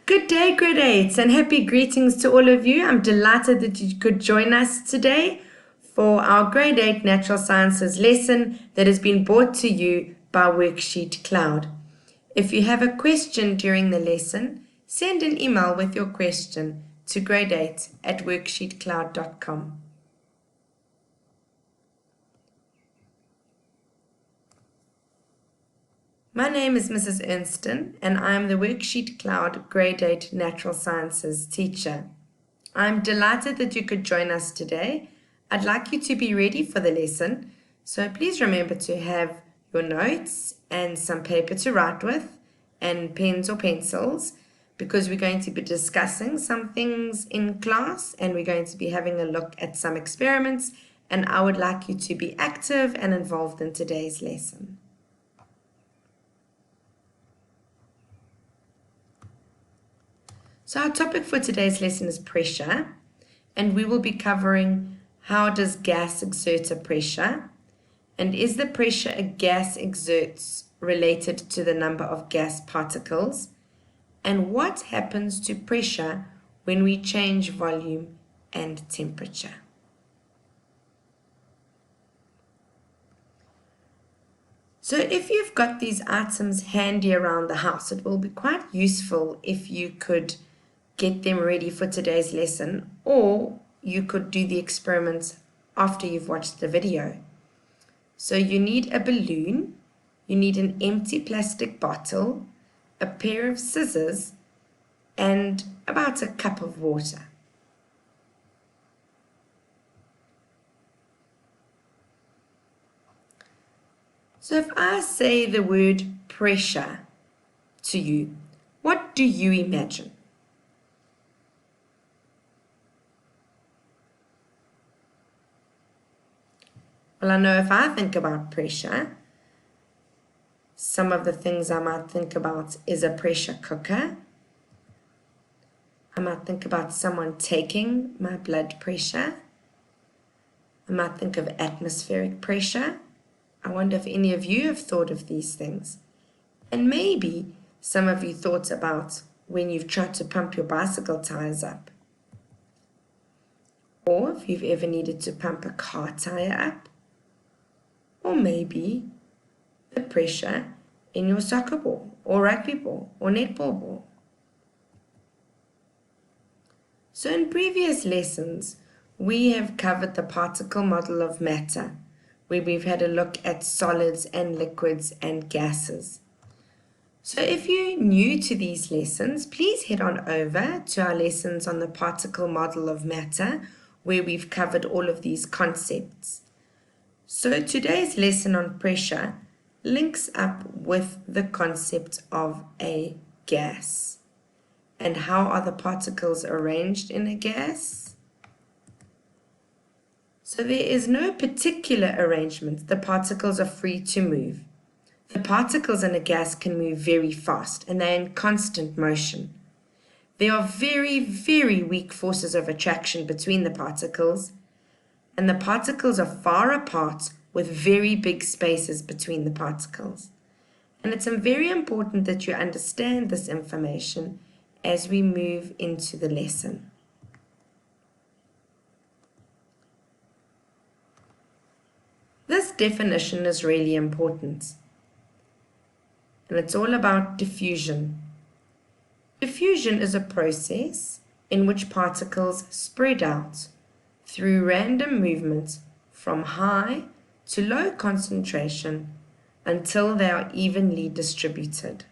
Good day, grade 8s, and happy greetings to all of you. I'm delighted that you could join us today for our grade 8 natural sciences lesson that has been brought to you by WorksheetCloud. If you have a question during the lesson, send an email with your question to grade8@worksheetcloud.com. My name is Mrs. Ernston, and I am the WorksheetCloud Grade 8 Natural Sciences teacher. I'm delighted that you could join us today. I'd like you to be ready for the lesson, so please remember to have your notes and some paper to write with, and pens or pencils, because we're going to be discussing some things in class, and we're going to be having a look at some experiments, and I would like you to be active and involved in today's lesson. So our topic for today's lesson is pressure, and we will be covering how does gas exert a pressure, and is the pressure a gas exerts related to the number of gas particles, and what happens to pressure when we change volume and temperature. So if you've got these items handy around the house, it will be quite useful if you could get them ready for today's lesson, or you could do the experiments after you've watched the video. So you need a balloon, you need an empty plastic bottle, a pair of scissors, and about a cup of water. So if I say the word pressure to you, what do you imagine? Well, I know if I think about pressure, some of the things I might think about is a pressure cooker. I might think about someone taking my blood pressure. I might think of atmospheric pressure. I wonder if any of you have thought of these things. And maybe some of you thought about when you've tried to pump your bicycle tires up. Or if you've ever needed to pump a car tire up. Or maybe the pressure in your soccer ball, or rugby ball, or netball ball. So in previous lessons, we have covered the particle model of matter, where we've had a look at solids and liquids and gases. So if you're new to these lessons, please head on over to our lessons on the particle model of matter, where we've covered all of these concepts. So today's lesson on pressure links up with the concept of a gas. And how are the particles arranged in a gas? So there is no particular arrangement. The particles are free to move. The particles in a gas can move very fast, and they're in constant motion. There are very, very weak forces of attraction between the particles, and the particles are far apart with very big spaces between the particles. And it's very important that you understand this information as we move into the lesson. This definition is really important, and it's all about diffusion. Diffusion is a process in which particles spread out through random movement from high to low concentration until they are evenly distributed.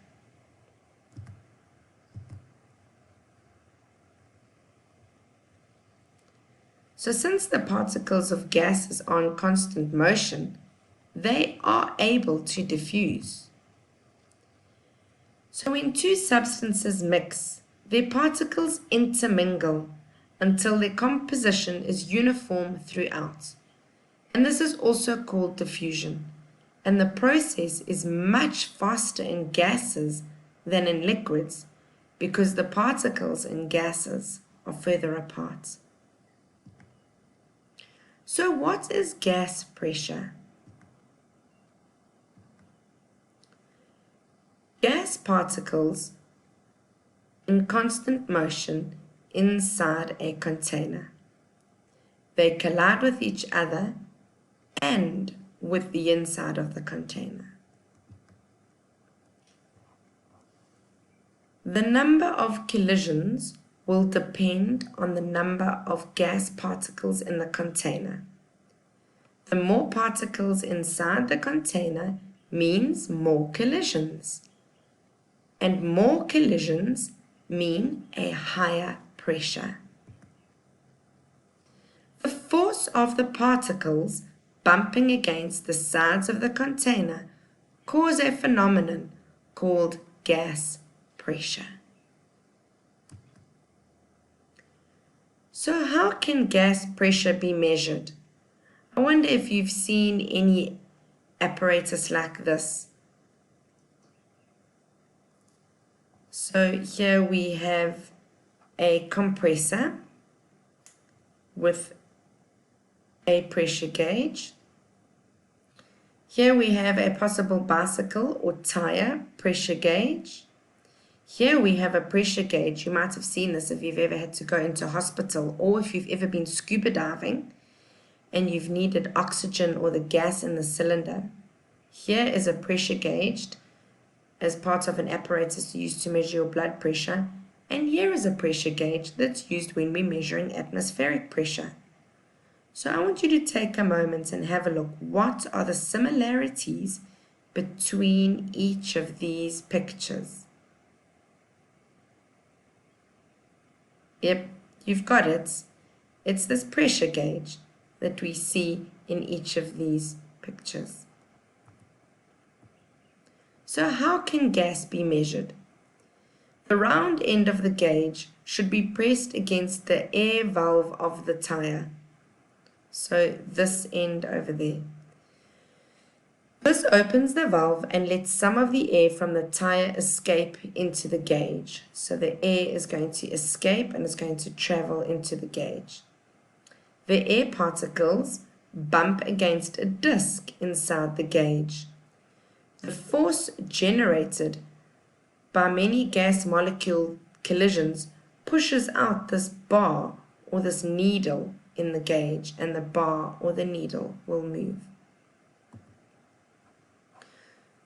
So since the particles of gases are in constant motion, they are able to diffuse. So when two substances mix, their particles intermingle until their composition is uniform throughout. And this is also called diffusion. And the process is much faster in gases than in liquids because the particles in gases are further apart. So what is gas pressure? Gas particles in constant motion inside a container. They collide with each other and with the inside of the container. The number of collisions will depend on the number of gas particles in the container. The more particles inside the container means more collisions. And more collisions mean a higher pressure. The force of the particles bumping against the sides of the container cause a phenomenon called gas pressure. So how can gas pressure be measured? I wonder if you've seen any apparatus like this. So here we have a compressor with a pressure gauge. Here we have a possible bicycle or tire pressure gauge. Here we have a pressure gauge. You might have seen this if you've ever had to go into hospital or if you've ever been scuba diving and you've needed oxygen or the gas in the cylinder. Here is a pressure gauge as part of an apparatus used to measure your blood pressure, and here is a pressure gauge that's used when we're measuring atmospheric pressure. So I want you to take a moment and have a look. What are the similarities between each of these pictures? Yep, you've got it. It's this pressure gauge that we see in each of these pictures. So how can gas be measured? The round end of the gauge should be pressed against the air valve of the tire. So this end over there. This opens the valve and lets some of the air from the tire escape into the gauge. So the air is going to escape and is going to travel into the gauge. The air particles bump against a disc inside the gauge. The force generated by many gas molecule collisions pushes out this bar or this needle in the gauge, and the bar or the needle will move.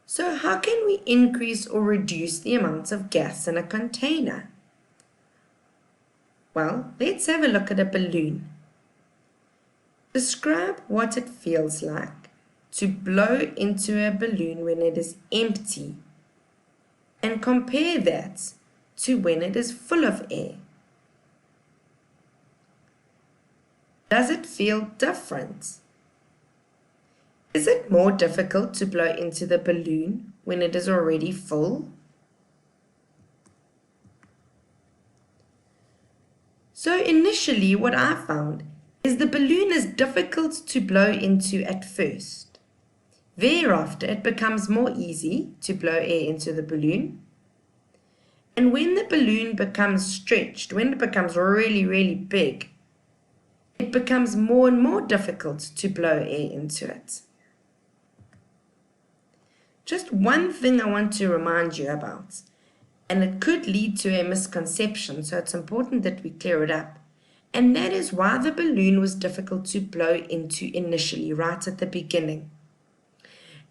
So how can we increase or reduce the amount of gas in a container? Well, let's have a look at a balloon. Describe what it feels like to blow into a balloon when it is empty, and compare that to when it is full of air. Does it feel different? Is it more difficult to blow into the balloon when it is already full? So initially what I found is the balloon is difficult to blow into at first. Thereafter, it becomes more easy to blow air into the balloon. And when the balloon becomes stretched, when it becomes really, really big, it becomes more and more difficult to blow air into it. Just one thing I want to remind you about, and it could lead to a misconception, so it's important that we clear it up. And that is why the balloon was difficult to blow into initially, right at the beginning.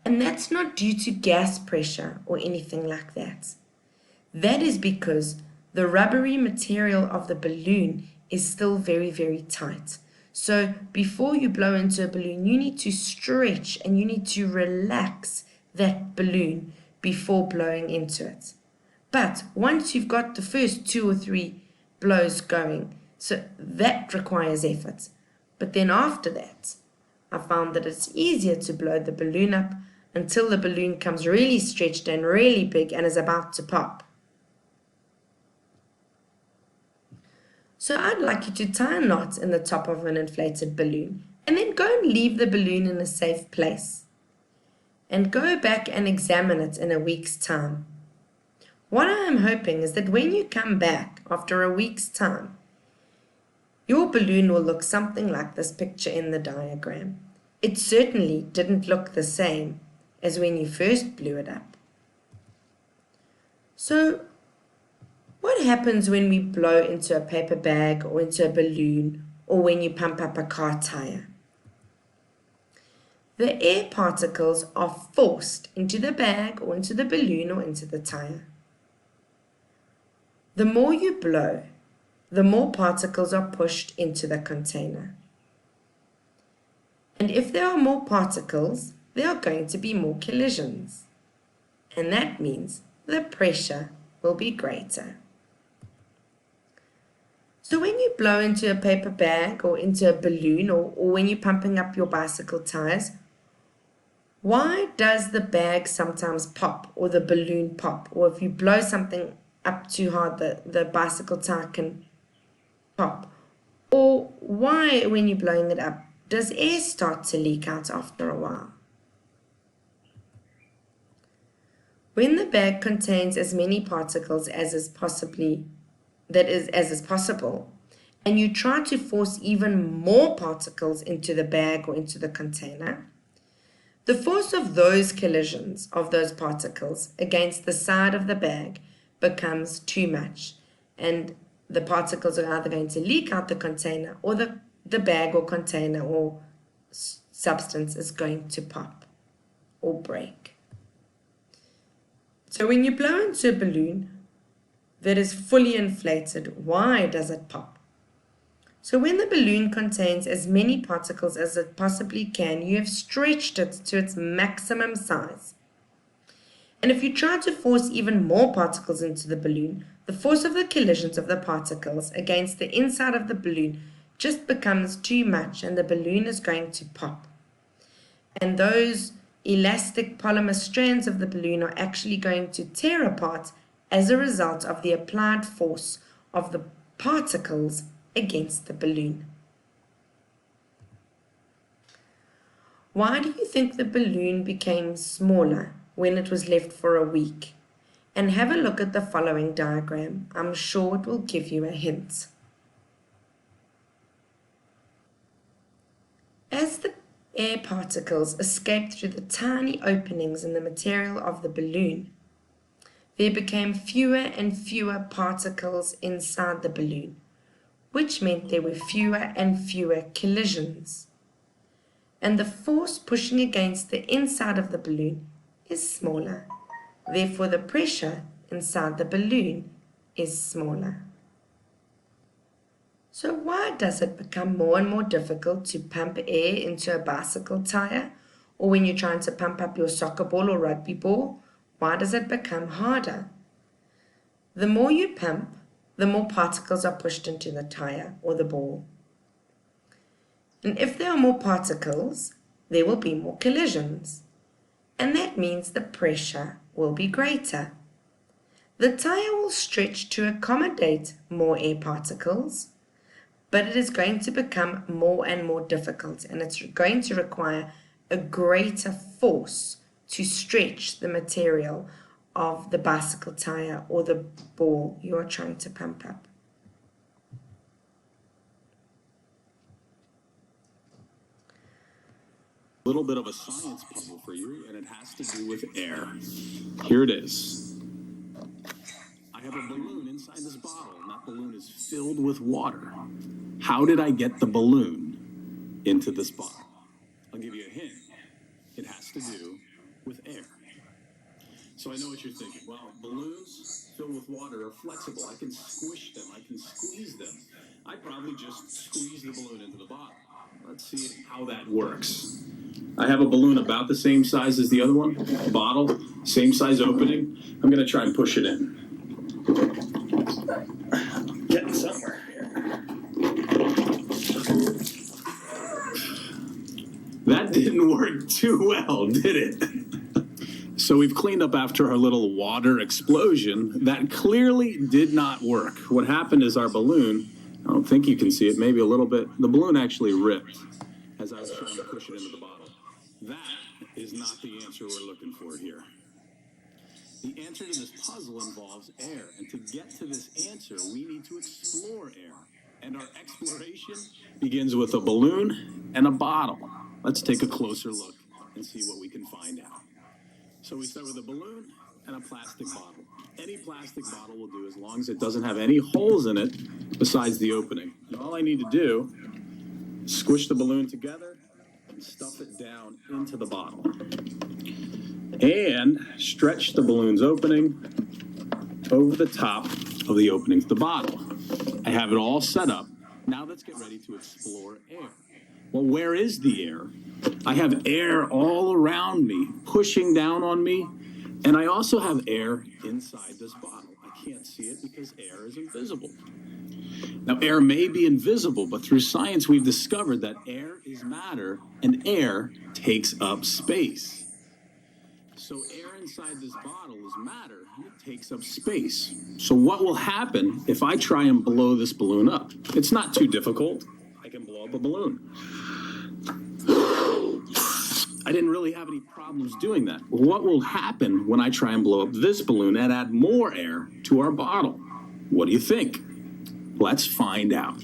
And that's not due to gas pressure or anything like that. That is because the rubbery material of the balloon is still very, very tight. So before you blow into a balloon, you need to stretch and you need to relax that balloon before blowing into it. But once you've got the first 2 or 3 blows going, so that requires effort. But then after that, I found that it's easier to blow the balloon up until the balloon comes really stretched and really big and is about to pop. So I'd like you to tie a knot in the top of an inflated balloon and then go and leave the balloon in a safe place. And go back and examine it in a week's time. What I am hoping is that when you come back after a week's time, your balloon will look something like this picture in the diagram. It certainly didn't look the same as when you first blew it up. So What happens when we blow into a paper bag or into a balloon or when you pump up a car tire? The air particles are forced into the bag or into the balloon or into the tire. The more you blow, the more particles are pushed into the container. And if there are more particles, there are going to be more collisions. And that means the pressure will be greater. So when you blow into a paper bag or into a balloon or when you're pumping up your bicycle tires, why does the bag sometimes pop or the balloon pop? Or if you blow something up too hard, the bicycle tire can pop. Or why, when you're blowing it up, does air start to leak out after a while? When the bag contains as many particles as is possible, and you try to force even more particles into the bag or into the container, the force of those collisions of those particles against the side of the bag becomes too much, and the particles are either going to leak out the container or the bag or container or substance is going to pop or break. So when you blow into a balloon that is fully inflated, why does it pop? So when the balloon contains as many particles as it possibly can, you have stretched it to its maximum size. And if you try to force even more particles into the balloon, the force of the collisions of the particles against the inside of the balloon just becomes too much and the balloon is going to pop. And those elastic polymer strands of the balloon are actually going to tear apart as a result of the applied force of the particles against the balloon. Why do you think the balloon became smaller when it was left for a week? And have a look at the following diagram. I'm sure it will give you a hint. As the air particles escaped through the tiny openings in the material of the balloon, there became fewer and fewer particles inside the balloon, which meant there were fewer and fewer collisions. And the force pushing against the inside of the balloon is smaller. Therefore, the pressure inside the balloon is smaller. So why does it become more and more difficult to pump air into a bicycle tire? Or when you're trying to pump up your soccer ball or rugby ball, why does it become harder? The more you pump, the more particles are pushed into the tire or the ball. And if there are more particles, there will be more collisions. And that means the pressure will be greater. The tire will stretch to accommodate more air particles, but it is going to become more and more difficult, and it's going to require a greater force to stretch the material of the bicycle tire or the ball you are trying to pump up. Little bit of a science puzzle for you, and it has to do with air. Here it is. I have a balloon inside this bottle, and that balloon is filled with water. How did I get the balloon into this bottle? I'll give you a hint. It has to do with air. So I know what you're thinking. Well, balloons filled with water are flexible. I can squish them. I can squeeze them. I probably just squeeze the balloon into the bottle. Let's see how that works. I have a balloon about the same size as the other one, bottle, same size opening. I'm going to try and push it in. Getting somewhere here. That didn't work too well, did it? So we've cleaned up after our little water explosion. That clearly did not work. What happened is our balloon, I don't think you can see it, maybe a little bit, the balloon actually ripped as I was trying to push it into the bottle. That is not the answer we're looking for here. The answer to this puzzle involves air, and to get to this answer, we need to explore air. And our exploration begins with a balloon and a bottle. Let's take a closer look and see what we can find out. So we start with a balloon and a plastic bottle. Any plastic bottle will do as long as it doesn't have any holes in it besides the opening. And all I need to do is squish the balloon together and stuff it down into the bottle. And stretch the balloon's opening over the top of the opening to the bottle. I have it all set up. Now let's get ready to explore air. Well, where is the air? I have air all around me, pushing down on me, and I also have air inside this bottle. I can't see it because air is invisible. Now, air may be invisible, but through science, we've discovered that air is matter, and air takes up space. So air inside this bottle is matter, and it takes up space. So what will happen if I try and blow this balloon up? It's not too difficult. I can blow up a balloon. I didn't really have any problems doing that. What will happen when I try and blow up this balloon and add more air to our bottle? What do you think? Let's find out.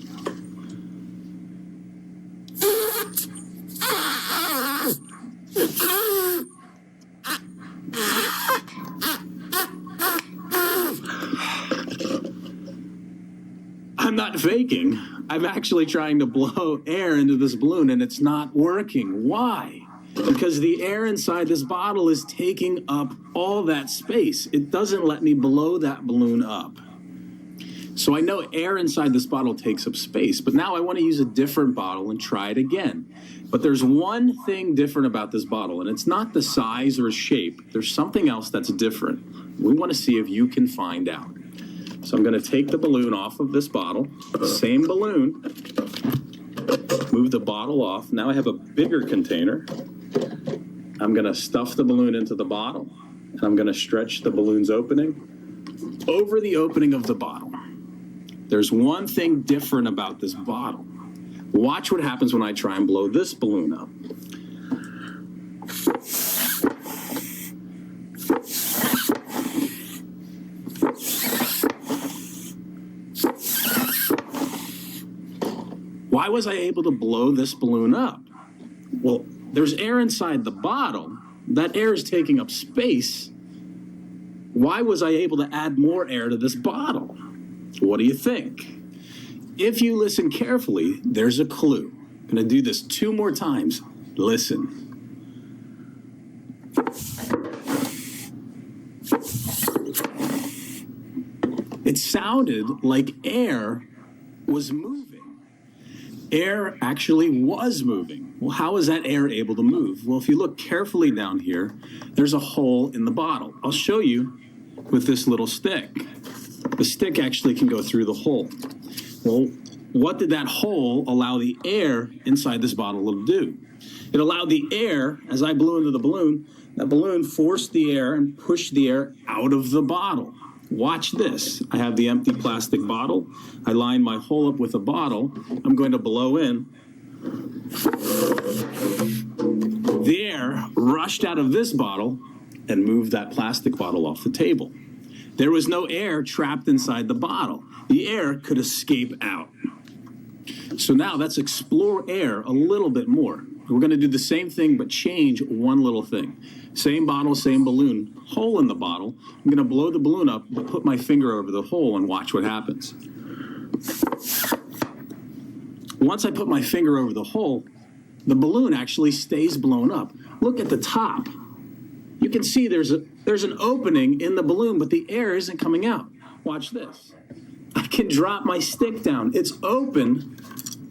I'm not faking. I'm actually trying to blow air into this balloon and it's not working. Why? Because the air inside this bottle is taking up all that space. It doesn't let me blow that balloon up. So I know air inside this bottle takes up space, but now I want to use a different bottle and try it again. But there's one thing different about this bottle, and it's not the size or shape. There's something else that's different. We want to see if you can find out. So I'm going to take the balloon off of this bottle, same balloon, move the bottle off. Now I have a bigger container. I'm going to stuff the balloon into the bottle, and I'm going to stretch the balloon's opening over the opening of the bottle. There's one thing different about this bottle. Watch what happens when I try and blow this balloon up. Why was I able to blow this balloon up? Well, there's air inside the bottle. That air is taking up space. Why was I able to add more air to this bottle? What do you think? If you listen carefully, there's a clue. I'm going to do this 2 more times. Listen. It sounded like air was moving. Air actually was moving. Well, how is that air able to move? Well, if you look carefully down here, there's a hole in the bottle. I'll show you with this little stick. The stick actually can go through the hole. Well, what did that hole allow the air inside this bottle to do? It allowed the air, as I blew into the balloon, that balloon forced the air and pushed the air out of the bottle. Watch this. I have the empty plastic bottle. I line my hole up with a bottle. I'm going to blow in. The air rushed out of this bottle and moved that plastic bottle off the table. There was no air trapped inside the bottle. The air could escape out. So now let's explore air a little bit more. We're going to do the same thing, but change one little thing. Same bottle, same balloon, hole in the bottle. I'm going to blow the balloon up, but put my finger over the hole and watch what happens. Once I put my finger over the hole, the balloon actually stays blown up. Look at the top. You can see there's an opening in the balloon, but the air isn't coming out. Watch this. I can drop my stick down. It's open,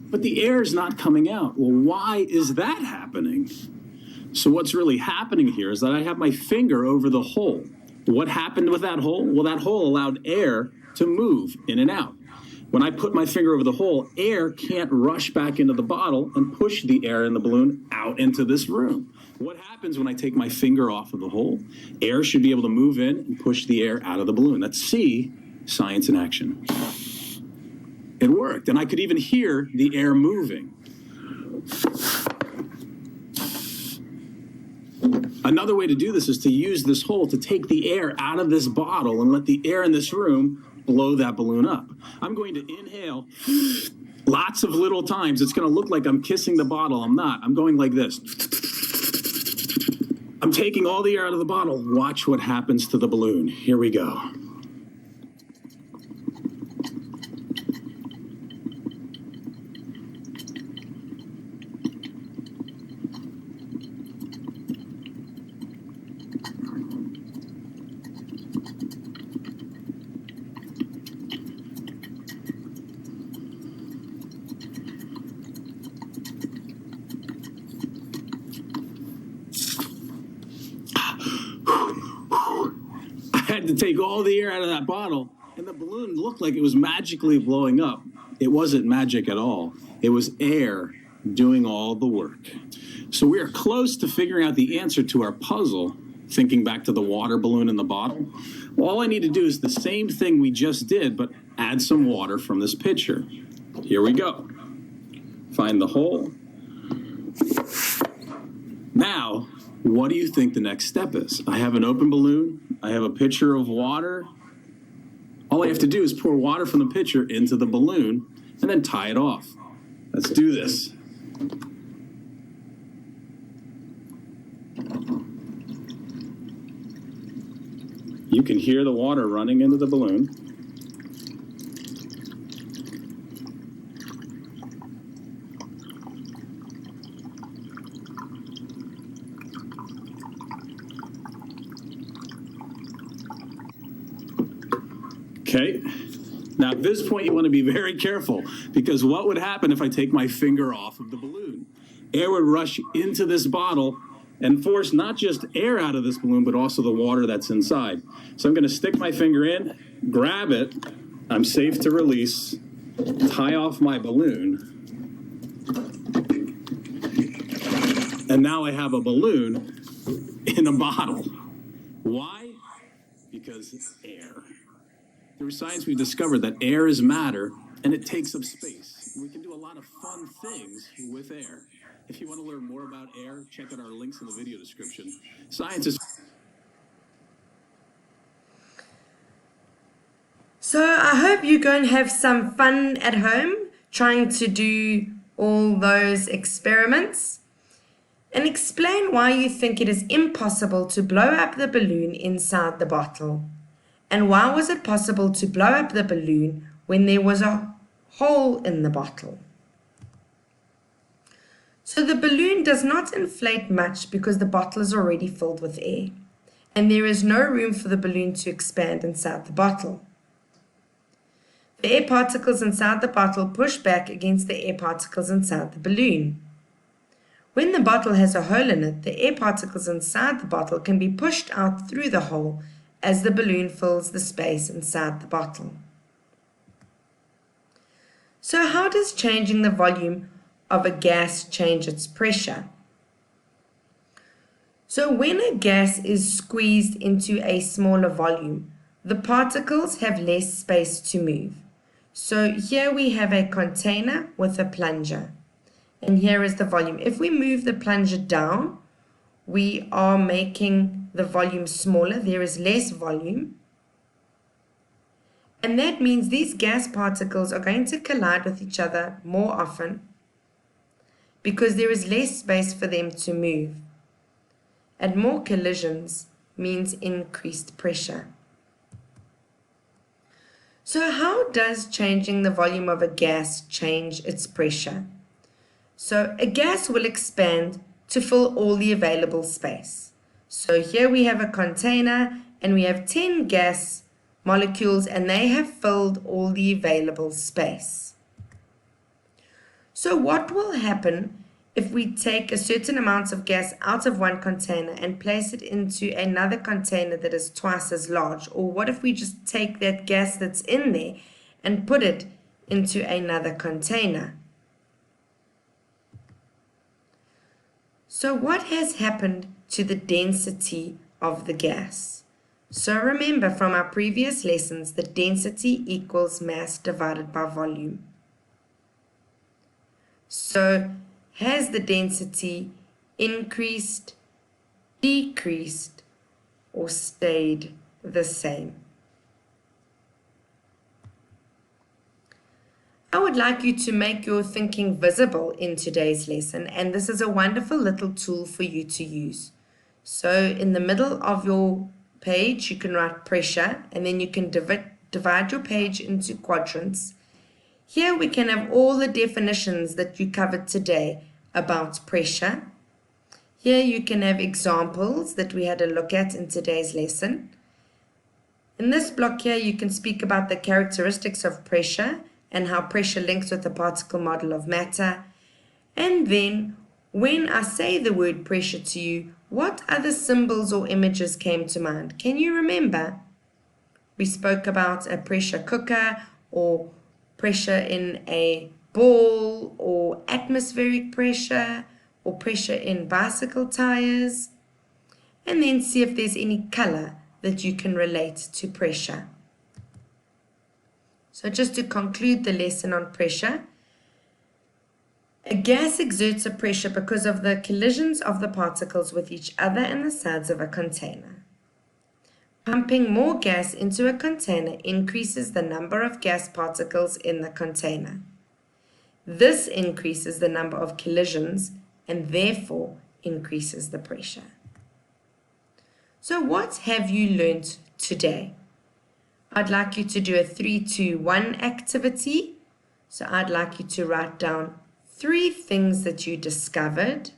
but the air is not coming out. Well, why is that happening? So what's really happening here is that I have my finger over the hole. What happened with that hole? Well, that hole allowed air to move in and out. When I put my finger over the hole, air can't rush back into the bottle and push the air in the balloon out into this room. What happens when I take my finger off of the hole? Air should be able to move in and push the air out of the balloon. Let's see science in action. It worked, and I could even hear the air moving. Another way to do this is to use this hole to take the air out of this bottle and let the air in this room blow that balloon up. I'm going to inhale lots of little times. It's going to look like I'm kissing the bottle. I'm not. I'm going like this. I'm taking all the air out of the bottle. Watch what happens to the balloon. Here we go. I had to take all the air out of that bottle, and the balloon looked like it was magically blowing up. It wasn't magic at all. It was air doing all the work. So we are close to figuring out the answer to our puzzle, thinking back to the water balloon in the bottle. All I need to do is the same thing we just did, but add some water from this pitcher. Here we go. Find the hole. Now, what do you think the next step is? I have an open balloon. I have a pitcher of water. All I have to do is pour water from the pitcher into the balloon and then tie it off. Let's do this. You can hear the water running into the balloon. Okay, now at this point you want to be very careful, because what would happen if I take my finger off of the balloon? Air would rush into this bottle and force not just air out of this balloon, but also the water that's inside. So I'm going to stick my finger in, grab it, I'm safe to release, tie off my balloon, and now I have a balloon in a bottle. Why? Because air. Through science, we've discovered that air is matter, and it takes up space. We can do a lot of fun things with air. If you want to learn more about air, check out our links in the video description. Scientists... So I hope you go and have some fun at home trying to do all those experiments, and explain why you think it is impossible to blow up the balloon inside the bottle. And why was it possible to blow up the balloon when there was a hole in the bottle? So the balloon does not inflate much because the bottle is already filled with air, and there is no room for the balloon to expand inside the bottle. The air particles inside the bottle push back against the air particles inside the balloon. When the bottle has a hole in it, the air particles inside the bottle can be pushed out through the hole as the balloon fills the space inside the bottle. So how does changing the volume of a gas change its pressure? So when a gas is squeezed into a smaller volume, the particles have less space to move. So here we have a container with a plunger, and here is the volume. If we move the plunger down, we are making the volume smaller. There is less volume, and that means these gas particles are going to collide with each other more often because there is less space for them to move, and more collisions means increased pressure. So how does changing the volume of a gas change its pressure? So a gas will expand to fill all the available space. So here we have a container and we have 10 gas molecules, and they have filled all the available space. So what will happen if we take a certain amount of gas out of one container and place it into another container that is twice as large? Or what if we just take that gas that's in there and put it into another container? So what has happened to the density of the gas? So remember from our previous lessons that density equals mass divided by volume. So has the density increased, decreased, or stayed the same? I would like you to make your thinking visible in today's lesson, and this is a wonderful little tool for you to use. So in the middle of your page, you can write pressure, and then you can divide your page into quadrants. Here we can have all the definitions that you covered today about pressure. Here you can have examples that we had a look at in today's lesson. In this block here, you can speak about the characteristics of pressure and how pressure links with the particle model of matter. And then, when I say the word pressure to you, what other symbols or images came to mind? Can you remember? We spoke about a pressure cooker, or pressure in a ball, or atmospheric pressure, or pressure in bicycle tires. And then see if there's any color that you can relate to pressure. So just to conclude the lesson on pressure, a gas exerts a pressure because of the collisions of the particles with each other and the sides of a container. Pumping more gas into a container increases the number of gas particles in the container. This increases the number of collisions and therefore increases the pressure. So what have you learned today? I'd like you to do a 3-2-1 activity. So I'd like you to write down 3 things that you discovered.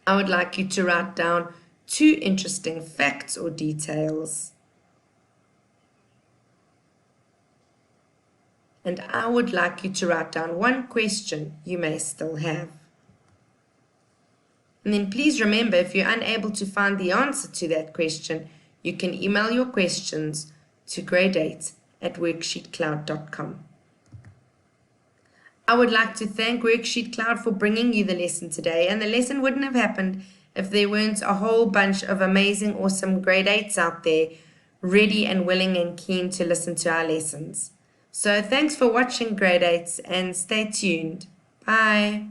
I would like you to write down 2 interesting facts or details. And I would like you to write down 1 question you may still have. And then please remember, if you're unable to find the answer to that question, you can email your questions to grade8@worksheetcloud.com. I would like to thank WorksheetCloud for bringing you the lesson today, and the lesson wouldn't have happened if there weren't a whole bunch of amazing, awesome grade 8s out there, ready and willing and keen to listen to our lessons. So thanks for watching grade 8s, and stay tuned. Bye.